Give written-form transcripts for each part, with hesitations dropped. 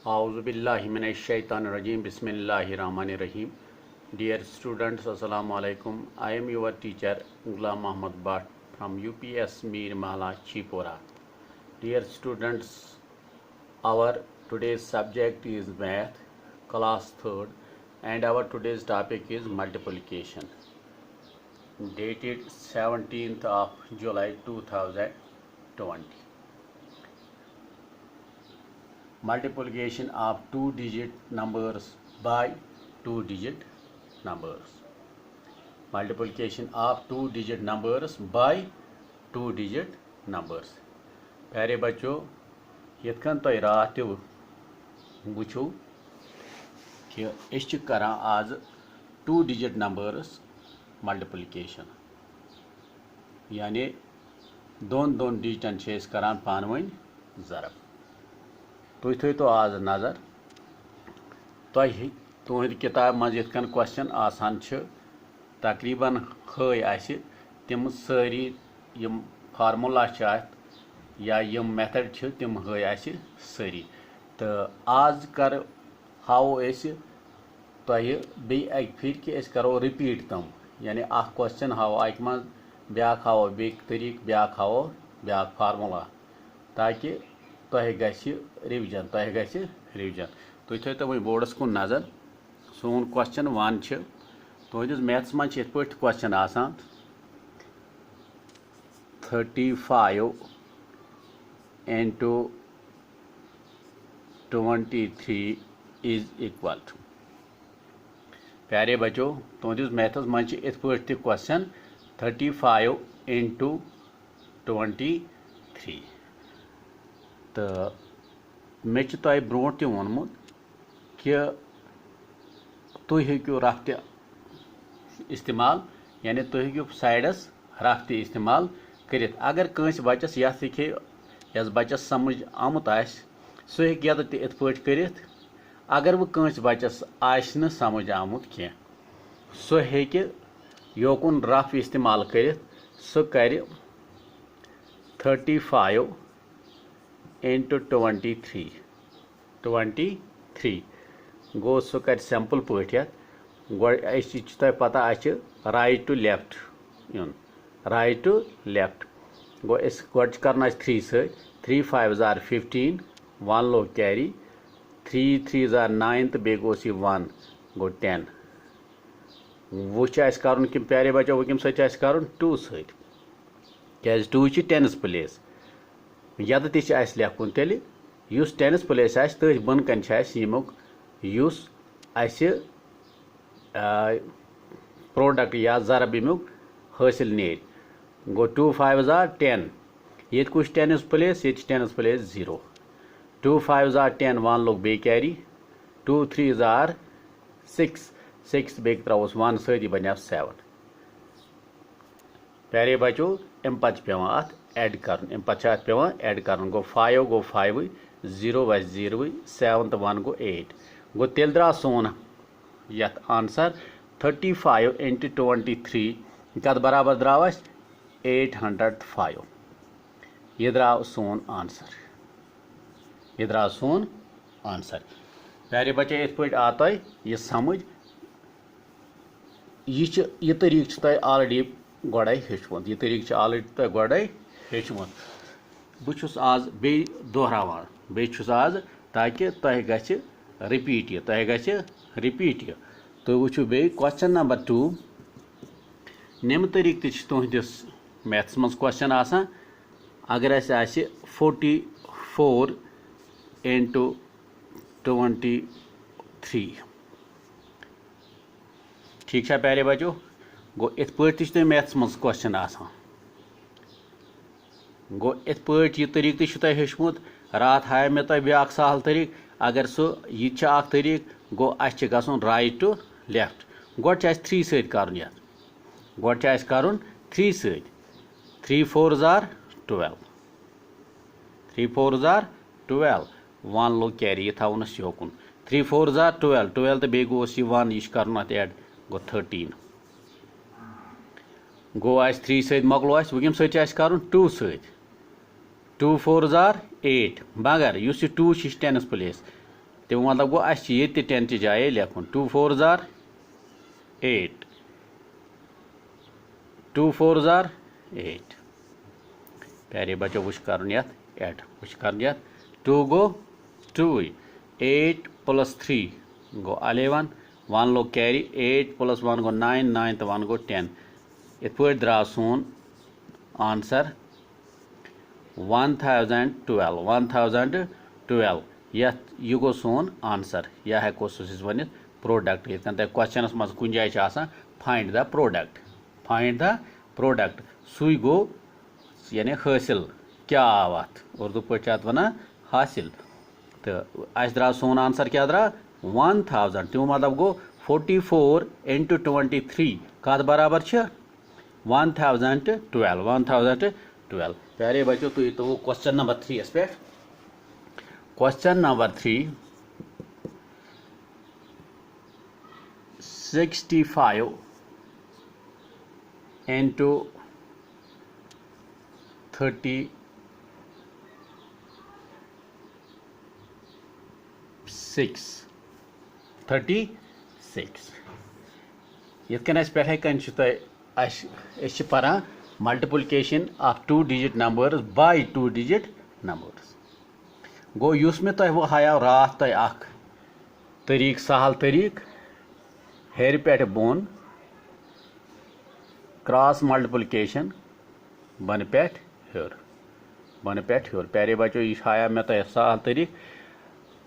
Auzubillahiminash-shaytanir-rajim. Bismillahir-rahmanir-rahim. Dear students, Assalamu alaikum. I am your teacher Ghulam Muhammad Bhatt from UPS Mir Mahalla, Chipora. Dear students, our today's subject is math, class 3rd, and our today's topic is multiplication. Dated 17th of July 2020. Multiplication of two-digit numbers by two-digit numbers. Multiplication of two-digit numbers by two-digit numbers. प्यारे बच्चों, यत्कन तो रात वुचो कि अस करान आज two-digit numbers multiplication, यानी दोन डिजिटन करान पानवन ज़रब. तुम थो तो आज नजर तुहद किताब मज यन क्वेश्चन आसान तकरीबन हय तिम सारी यम फार्मूला या यम मेथड तिम हय सारी. तो आज कर हावो तुह बे अक फिर कि अस करो रिपीट तम, यानी अख क्वेश्चन हावो अक मज ब्या हावो बे तरीक ब्या हावो ब्या फार्मूला, ताकि तुह रिविजन तुम थो तो वो बोर्डस कुन नजर. सोन क्वेश्चन 1 तुहदिस मैथ्स मज ये क्वेश्चन आसान 35 into 23 is equal to. प्यारे बच्चों, तुहदिस मैथ्स मज ये क्वेश्चन 35 into 23. तो मे तुह ब्रो वोनमुत कि तुम हेकू रफ इस्तेमाल, यानी तुम हेकू साइडस रफ इस्तेमाल कर. अगर कंस बच्चस यस बच्चस समझ आमुत सह हे इत कर. अगर वो कंस बच्चस आन समझ आमुत कह सह हे योकुन रफ इस्तेमाल कर. सह कर 35 into 23 गो सह कर सिंपल पे तुह पता राइट टू लेफ्ट यून, right to left go go कर 3 3 5 are 15 1 लो कैरी 3 3 are 9 तो बे गो 1 गो 10. वो कर प्यारे बच्चों वो कम कर 2 क्या 2 10th प्लेस. यद तस लेखुन तेल युस 10th प्लेस तथ बन कन यमुक युस प्रोडक्ट या ज़रब यमुक हासिल ने. गो 2 5 are 10 ये कुछ 10th प्लेस ये 10th प्लेस 0. 2 5 are 10 1 लोग बे कैरी 2 3 are 6 बे त्रोस 1 सही बन 7. प्यारे बच्चों अम पे अत एड कर एड कर गो 5 गो 5 0 वस 0 7 1 गो 8 गो तेल द्रा सोन यथ आंसर 35 into 23 कत बराबर द्राव 805. यह द्राव सोन आंसर, यह द्राव सोन आंसर. प्यारे बच्चे इत पे आ यह समझ यह तरीक तुह ऑलरेडी गोड़े हेचमुत, यह तरीक ऑलरेडी तुह गोड़े हेचमुत. बहुत आज बे दोहरावान बे आज ताकि तुह ग रिपीट यह तो वो बे क्वेश्चन नंबर 2 नम तरीक तुहदिस मैथ्स मज क्वेश्चन आसान. अगर 44 into 23 ठीक है प्यारे बच्चों. गो इत पे मैथ्स मज क्वेश्चन आसान. गो इत पे यह तरीक तुह हेचमुत. रात हाय मे तुह ब्या सहल तरीक. अगर यह तरीक गो अस गुन राइट टू लेफ्ट. गो 3 सत कर गो कर 3 सत 3 4 are 12 3 4 are 12 1 लो कैरी यह थवनस योकुन 3 4 are 12 12 तो बे गो 1 यह कर एड गो 13 गो 3 सत मकलो वो कम सत 2 सत 2 4 are 8 मगर 2 10th प्लेस तमें मतलब गो अस ये 10 ची जाए लिखुन 2 4 जार 8 2 4 जार 8 प्यारे बच्चों वुश कर एड वुश कर 2 गो 2 8 + 3 गो 11 1 लोग कैरी 8 + 1 गो 9 9 तो 1 गो 10 इत पे द्राव सोन आंसर 1012 यह गो सोन आंसर यह हेको वन प्रोडक्ट ये क्वेश्चन मज कुछ जाए फाइंड द प्रोडक्ट सुई गो यानी हासिल क्या आव अत उर्दू पे वन हासिल तो अस द्राव सोन आंसर क्या द्राव 1000 तमें मतलब गो 44 × 23 कत बराबर 1012 प्यारे बच्चों तो तो क्वेश्चन नंबर 3 पे क्वेश्चन नंबर 3 65 × 36 ये पे पारा multiplication of 2 digit numbers by 2 digit numbers go use में वो हाया रात तक तरीक सहल तरीक हेर पे बोन क्रॉस मल्टीप्लिकेशन बन पे हर प्यारे बच्चों यह हाया मैं तो सहल तरीक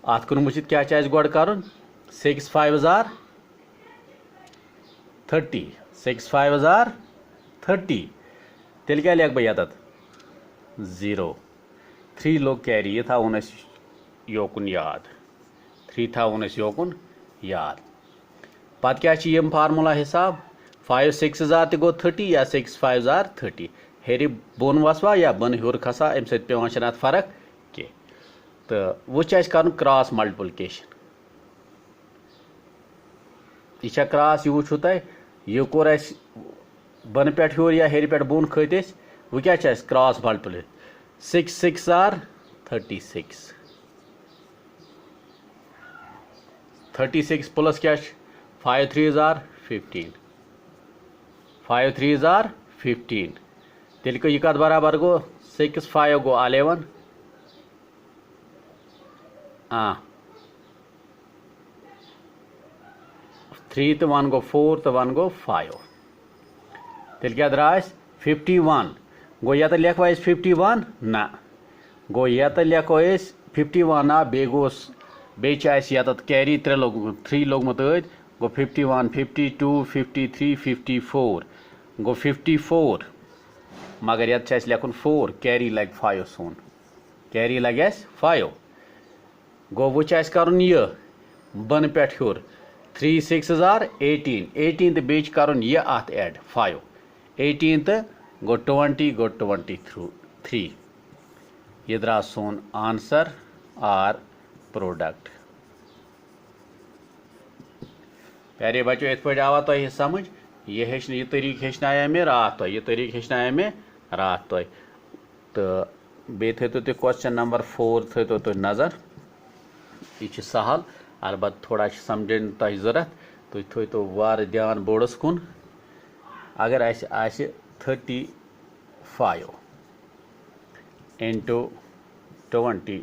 अत कुन वुचित क्या गोड कर 6 5 जार 30 6 5 जार 30 तेल क्या लिख बह ये 0 3 लोग कैरी ये थवन योकुन याद 3 थवन योकुन याद पत क्या यम फार्मूला हिसाब 5 6 जार तो गो 30 या 6 5 जार 30 हेर बोन वसवा या बन हर खसा अम पे फर्क कह तो वो कर क्रॉस मल्टीप्लिकेशन यह क्रॉस यू तुह यह कोर बन पे हर या हेर पे बोन खत वो क्या क्रॉस मल्टीप्लिकेशन 6 6 जार 36 36 प्लस क्या 5 3 जार 15 5 3 जार 15 तेल यह कत बराबर गो 6 5 गो 11 3 तो 1 गो 4 तो 1 गो 5 तेल क्या द्रा 51 गो ये लिखो 51 ना गो ये लिखो 51 ना बे गोस बे कैरी 3 लोगमुत गो 51 52 53 54 गो 54 मगर ये लिखुन 4 कैरी लग 5 सोन कैरी लगे 5 गो वो कर बन पे हर 3 6 जार 18 तो बे कर अत एड 5 18 तो गो 20 गो 23 ये द्रा सोन आंसर आर प्रोडक्ट प्यारे बच्चों इत पे आवा तुह समझ यह तरीक हेचनाया मे रात तुह यह तरीक हेचनाया मे रात तुह तो बे थो तुह क्वेश्चन नंबर 4 थो तुह नजर यह सहल अलबत् थोड़ा समझन तुह जरूरत तुह थो तो वार ध्यान बोर्डस कुन अगर 35 × 25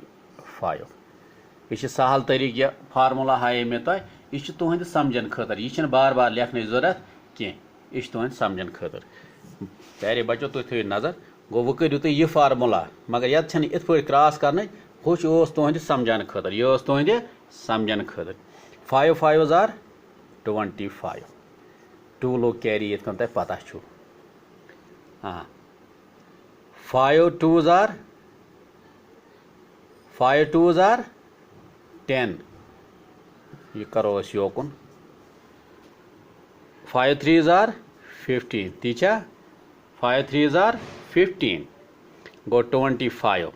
यह सहल तरीक यह फार्मूला हाये मे तुह यह तुहद समझन खतर यह बार बार लेखन जरूरत कह यह तुहद समझन खतर प्यारे बच्चों तुह थो नजर गो वो करू तुह यह फार्मूला मगर ये इत पे क्रॉस कर हुश तुहद समझान खतर यह तुहद समझन खतर 5 5 जार 25 2 लोग कैरी ये तुह पता 5 2 जार 10 यह करो योकुन 5 3 जार 15 तीचा 5 3 जार 15 गो 25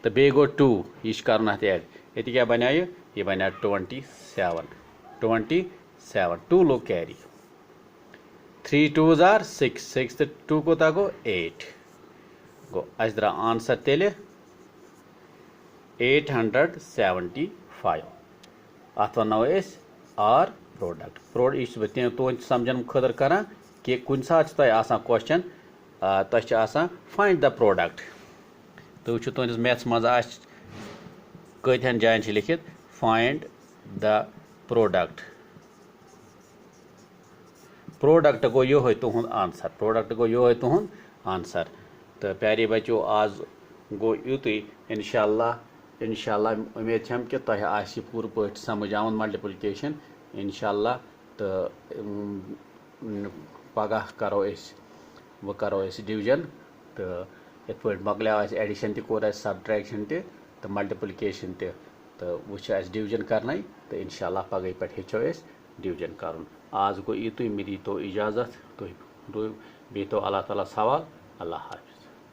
तो बे गो 2 यह कर एड ये क्या बना यह बना 27 2 लोग कैरी 3 2 जार 6 6 तो 2 कोता गो 8 गो अस द्रा आंसर तेल 875 अत वनो आर प्रोडक्ट यह तुम समझन खुद कर कि कुछ सात क्वेश्चन तुम फाइंड द प्रोडक्ट तो वो तुस मैथ्स मज कतन जायन लिखित फाइंड द प्रोडक्ट गो ये तुहद आंसर तो प्यारे बच्चों आज गो युत इंशाल्लाह उम्मीद छम कि तुह आसि पूर पट समझ आवन मल्टीप्लिकेशन इंशाल्लाह तो पगह करो डिवीजन तो ये मकलो एडिशन तोर सबट्रैक्शन तो मल्टीप्लिकेशन तो वो डिवीजन करना तो इंशाल्लाह पगह पे हेचो डिवीजन कर आज गो युत मे दी तो इजाज़त तुम बी तो अल्लाह ताला सवाल अल्लाह हाफिज़।